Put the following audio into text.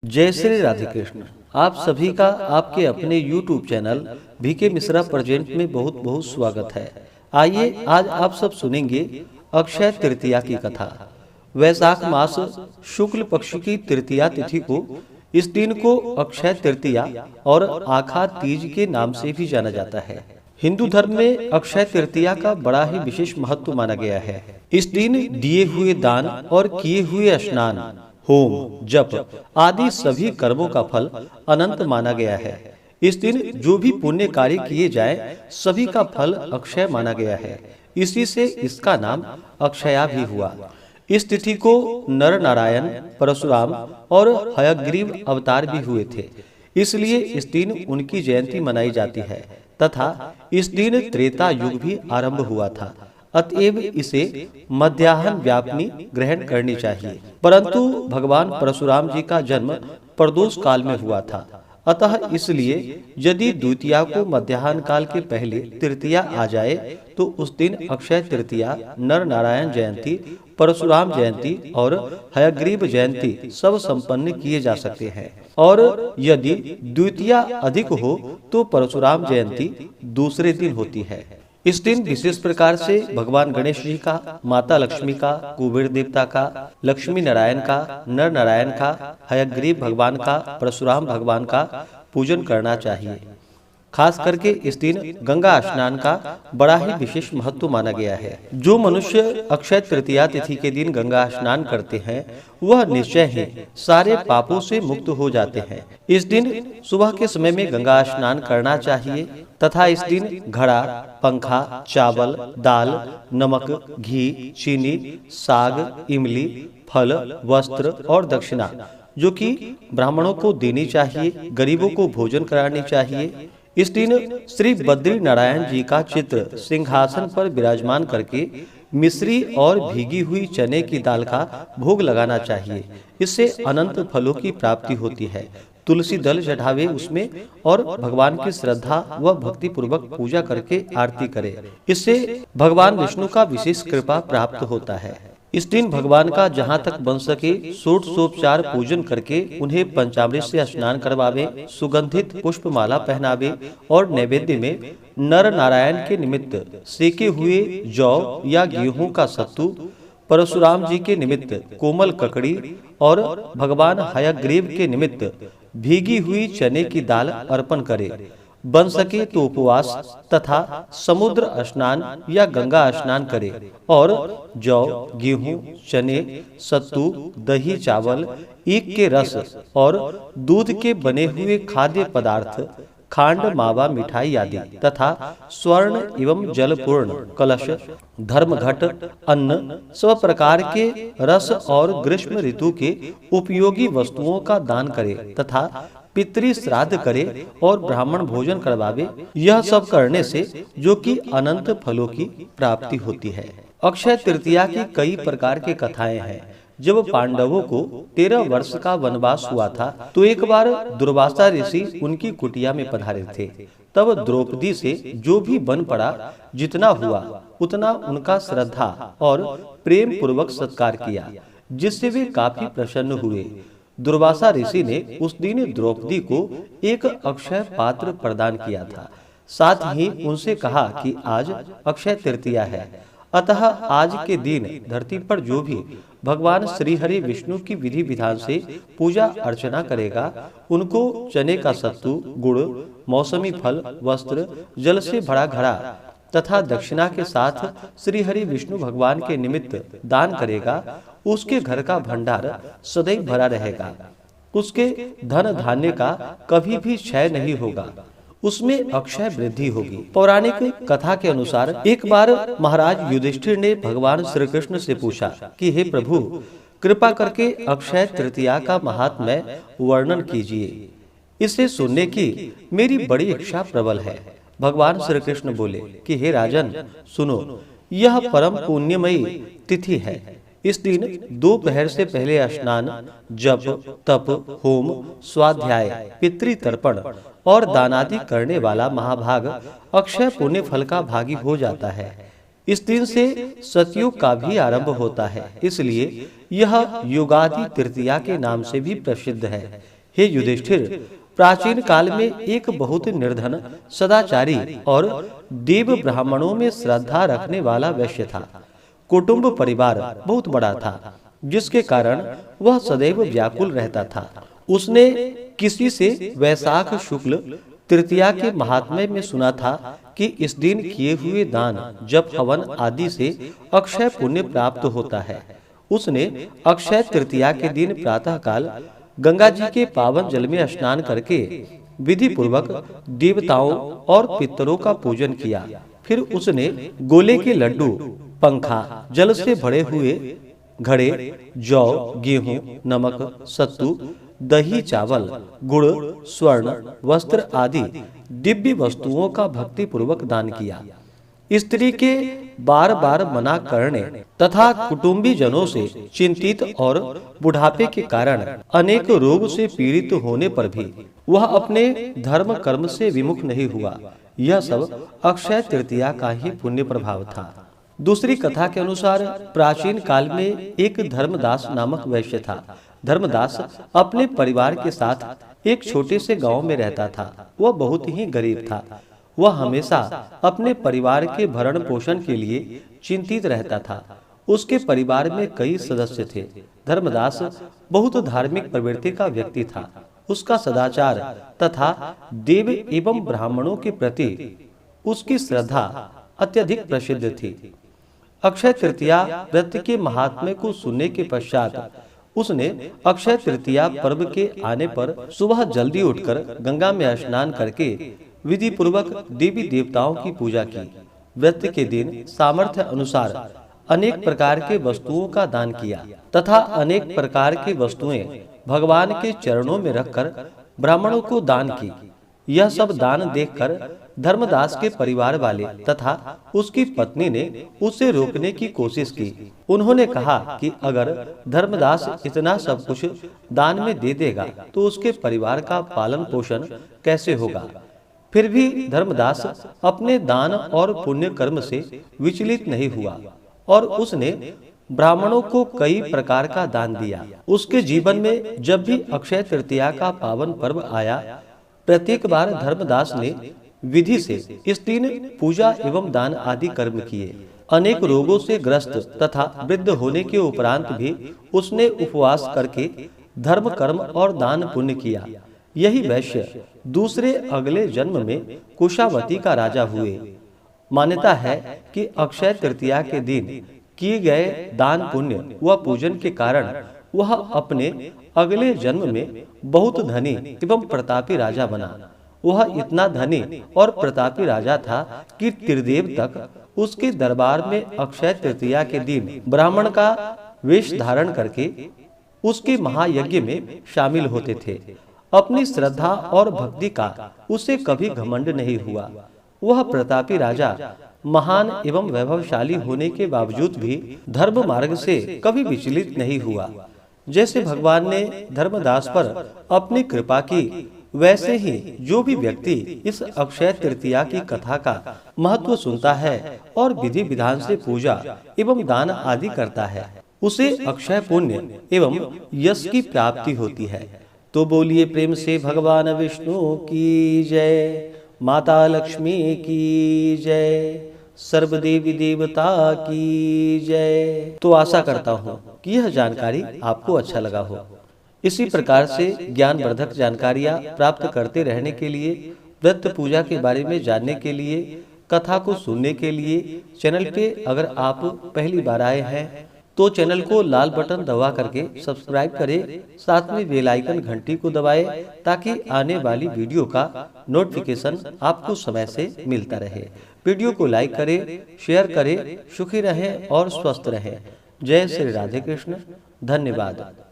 जय श्री राधे कृष्ण। आप सभी का आपके अपने YouTube channel VK Mishra present में बहुत बहुत स्वागत है। आइए आज आप सब सुनेंगे अक्षय तृतीया की कथा। वैशाख मास शुक्ल पक्ष की तृतीया तिथि को इस दिन को अक्षय तृतीया और आखा तीज के नाम से भी जाना जाता है। हिंदू धर्म में अक्षय तृतीया का बड़ा ही विशेष महत्व माना गया है। इस दिन दिए हुए दान और किए हुए स्नान, होम, जप आदि सभी कर्मों का फल अनंत माना गया है। इस दिन जो भी पुण्य कार्य किए जाए सभी का फल अक्षय माना गया है। इसी से इसका नाम अक्षया भी हुआ। इस तिथि को नर नारायण, परशुराम और हयग्रीव अवतार भी हुए थे, इसलिए इस दिन उनकी जयंती मनाई जाती है तथा इस दिन त्रेता युग भी आरंभ हुआ था। अतएव इसे मध्याह्न व्यापिनी ग्रहण करनी चाहिए। परंतु भगवान परशुराम जी का जन्म प्रदोष काल में हुआ था, अतः इसलिए यदि द्वितीया को मध्याह्न काल के पहले तृतीया आ जाए तो उस दिन अक्षय तृतीया, नर नारायण जयंती, परशुराम जयंती और हयग्रीव जयंती सब संपन्न किए जा सकते हैं। और यदि द्वितीया अधिक हो तो परशुराम जयंती दूसरे दिन होती है। इस दिन विशेष प्रकार से भगवान गणेश जी का, माता लक्ष्मी का, कुबेर देवता का, लक्ष्मी नारायण का, नर नारायण का, हयग्रीव भगवान का, परशुराम भगवान का पूजन करना चाहिए। खास करके इस दिन गंगा स्नान का बड़ा ही विशेष महत्व माना गया है। जो मनुष्य अक्षय तृतीया तिथि के दिन गंगा स्नान करते हैं वह निश्चय ही सारे पापों से मुक्त हो जाते हैं। इस दिन सुबह के समय में गंगा स्नान करना चाहिए तथा इस दिन घड़ा, पंखा, चावल, दाल, नमक, घी, चीनी, साग, इमली, फल, वस्त्र और दक्षिणा जो कि ब्राह्मणों को देनी चाहिए, गरीबों को भोजन करानी चाहिए। इस दिन श्री बद्री नारायण जी का चित्र सिंहासन पर विराजमान करके मिश्री और भीगी हुई चने की दाल का भोग लगाना चाहिए। इससे अनंत फलों की प्राप्ति होती है। तुलसी दल चढ़ावे उसमें और भगवान की श्रद्धा व भक्ति पूर्वक पूजा करके आरती करे। इससे भगवान विष्णु का विशेष कृपा प्राप्त होता है। इस दिन भगवान का जहाँ तक बन सके षोडशोपचार पूजन करके उन्हें पंचामृत से स्नान करवावे, सुगंधित पुष्पमाला पहनावे और नैवेद्य में नर नारायण के निमित्त सेके हुए जौ या गेहूं का सत्तू, परशुराम जी के निमित्त कोमल ककड़ी और भगवान हयग्रीव के निमित्त भीगी हुई चने की दाल अर्पण करे। बन सके तो उपवास तथा समुद्र स्नान या गंगा स्नान करे और जौ, गेहूं, चने, सत्तू, दही, चावल, ईख के रस और दूध के बने हुए खाद्य पदार्थ, खांड, मावा, मिठाई आदि तथा स्वर्ण एवं जलपूर्ण कलश, धर्मघट, अन्न, सब प्रकार के रस और ग्रीष्म ऋतु के उपयोगी वस्तुओं का दान करे तथा पितृ श्राद्ध करे और ब्राह्मण भोजन करवावे। यह सब करने से जो कि अनंत फलों की प्राप्ति होती है। अक्षय तृतीया की कई प्रकार के कथाएं हैं। जब पांडवों को 13 वर्ष का वनवास हुआ था तो एक बार दुर्वासा ऋषि उनकी कुटिया में पधारे थे। तब द्रौपदी से जो भी बन पड़ा, जितना हुआ उतना उनका श्रद्धा और प्रेम पूर्वक सत्कार किया, जिससे वे काफी प्रसन्न हुए। दुर्वासा ऋषि ने उस दिन द्रौपदी को एक अक्षय पात्र प्रदान किया था। साथ ही उनसे कहा कि आज अक्षय तृतीया है, अतः आज के दिन धरती पर जो भी भगवान श्री हरि विष्णु की विधि विधान से पूजा अर्चना करेगा उनको चने का सत्तू, गुड़, मौसमी फल, वस्त्र, जल से भरा घड़ा तथा दक्षिणा के साथ श्री हरि विष्णु भगवान के निमित्त दान करेगा, उसके घर का भंडार सदैव भरा रहेगा। उसके धन धान्य का कभी भी क्षय नहीं होगा, उसमें अक्षय वृद्धि होगी। पौराणिक कथा के अनुसार एक बार महाराज युधिष्ठिर ने भगवान श्री कृष्ण से पूछा कि हे प्रभु, कृपा करके अक्षय तृतीया का महात्म्य वर्णन कीजिए। इसे सुनने की मेरी बड़ी इच्छा प्रबल है। भगवान श्री कृष्ण बोले कि हे राजन, सुनो, यह परम पुण्यमयी तिथि है। इस दिन दोपहर से पहले स्नान, जप, तप, होम, स्वाध्याय, पितृतर्पण और दानादि करने वाला महाभाग अक्षय पुण्य फल का भागी हो जाता है। इस दिन से सतयुग का भी आरंभ होता है, इसलिए यह युगादि तृतीया के नाम से भी प्रसिद्ध है। हे युधिष्ठिर, प्राचीन काल में एक बहुत निर्धन, सदाचारी और देव ब्राह्मणों में श्रद्धा रखने वाला वैश्य था। कुटुंब परिवार बहुत बड़ा था, जिसके कारण वह सदैव व्याकुल रहता था। उसने किसी से वैशाख शुक्ल तृतीया के महात्म्य में सुना था कि इस दिन किए हुए दान, जप, हवन आदि से अक्षय पुण्य प्राप्त होता है। उसने अक्षय तृतीया के दिन प्रातः काल गंगा जी के पावन जल में स्नान करके विधि पूर्वक देवताओं और पितरों का पूजन किया। फिर उसने गोले के लड्डू, पंखा, जल से भरे हुए घड़े, जौ, गेहूं, नमक, सत्तू, दही, चावल, गुड़, स्वर्ण, वस्त्र आदि दिव्य वस्तुओं का भक्ति पूर्वक दान किया। स्त्री के बार बार मना करने तथा कुटुंबी जनों से चिंतित और बुढ़ापे के कारण अनेक रोग से पीड़ित होने पर भी वह अपने धर्म कर्म से विमुख नहीं हुआ। यह सब अक्षय तृतीया का ही पुण्य प्रभाव था। दूसरी कथा के अनुसार प्राचीन काल में एक धर्मदास नामक वैश्य था। धर्मदास अपने परिवार के साथ एक छोटे से गांव में रहता था। वह बहुत ही गरीब था। वह हमेशा अपने परिवार के भरण पोषण के लिए चिंतित रहता था। उसके परिवार में कई सदस्य थे। धर्मदास बहुत धार्मिक प्रवृत्ति का व्यक्ति था। उसका सदाचार तथा देव एवं ब्राह्मणों के प्रति उसकी श्रद्धा अत्यधिक प्रसिद्ध थी। अक्षय तृतीया व्रत के महात्म्य को सुनने के पश्चात उसने अक्षय तृतीया पर्व के आने पर सुबह जल्दी उठकर गंगा में स्नान करके विधि पूर्वक देवी देवताओं की पूजा की। व्रत के दिन सामर्थ्य अनुसार अनेक प्रकार के वस्तुओं का दान किया तथा अनेक प्रकार की वस्तुएं भगवान के चरणों में रखकर ब्राह्मणों को दान की। यह सब दान देखकर धर्मदास के परिवार वाले तथा उसकी पत्नी ने उसे रोकने की कोशिश की। उन्होंने कहा कि अगर धर्मदास इतना सब कुछ दान में दे देगा तो उसके परिवार का पालन पोषण कैसे होगा। फिर भी धर्मदास अपने दान और पुण्य कर्म से विचलित नहीं हुआ और उसने ब्राह्मणों को कई प्रकार का दान दिया। उसके जीवन में जब भी अक्षय तृतीया का पावन पर्व आया, प्रत्येक बार धर्मदास ने विधि से इस दिन पूजा एवं दान आदि कर्म किए। अनेक रोगों से ग्रस्त तथा वृद्ध होने के उपरांत भी उसने उपवास करके धर्म कर्म और दान पुण्य किया। यही वैश्य दूसरे अगले जन्म में कुशावती का राजा हुए। मान्यता है कि अक्षय तृतीया के दिन किए गए दान पुण्य व पूजन के कारण वह अपने अगले जन्म में बहुत धनी एवं प्रतापी राजा बना। वह इतना धनी और प्रतापी राजा था कि त्रिदेव तक उसके दरबार में अक्षय तृतीया के दिन ब्राह्मण का वेश धारण करके उसके महायज्ञ में शामिल होते थे। अपनी श्रद्धा और भक्ति का उसे कभी घमंड नहीं हुआ। वह प्रतापी राजा महान एवं वैभवशाली होने के बावजूद भी धर्म मार्ग से कभी विचलित नहीं हुआ। जैसे भगवान ने धर्मदास पर अपनी कृपा की, वैसे ही जो भी व्यक्ति इस अक्षय तृतीया की कथा का महत्व सुनता है और विधि विधान से पूजा एवं दान आदि करता है, उसे अक्षय पुण्य एवं यश की प्राप्ति होती है। तो बोलिए प्रेम से भगवान विष्णु की जय, माता लक्ष्मी की जय, सर्वदेवी देवता की जय। तो आशा करता हूँ कि यह जानकारी आपको अच्छा लगा हो। इसी प्रकार से ज्ञानवर्धक जानकारियाँ प्राप्त करते रहने के लिए, व्रत पूजा के बारे में जानने के लिए, कथा को सुनने के लिए चैनल पे अगर आप पहली बार आए हैं तो चैनल को लाल बटन दबा करके सब्सक्राइब करें, साथ में बेल आइकन घंटी को दबाएं ताकि आने वाली वीडियो का नोटिफिकेशन आपको समय से मिलता रहे। वीडियो को लाइक करें, शेयर करें। सुखी रहें और स्वस्थ रहें। जय श्री राधे कृष्ण। धन्यवाद।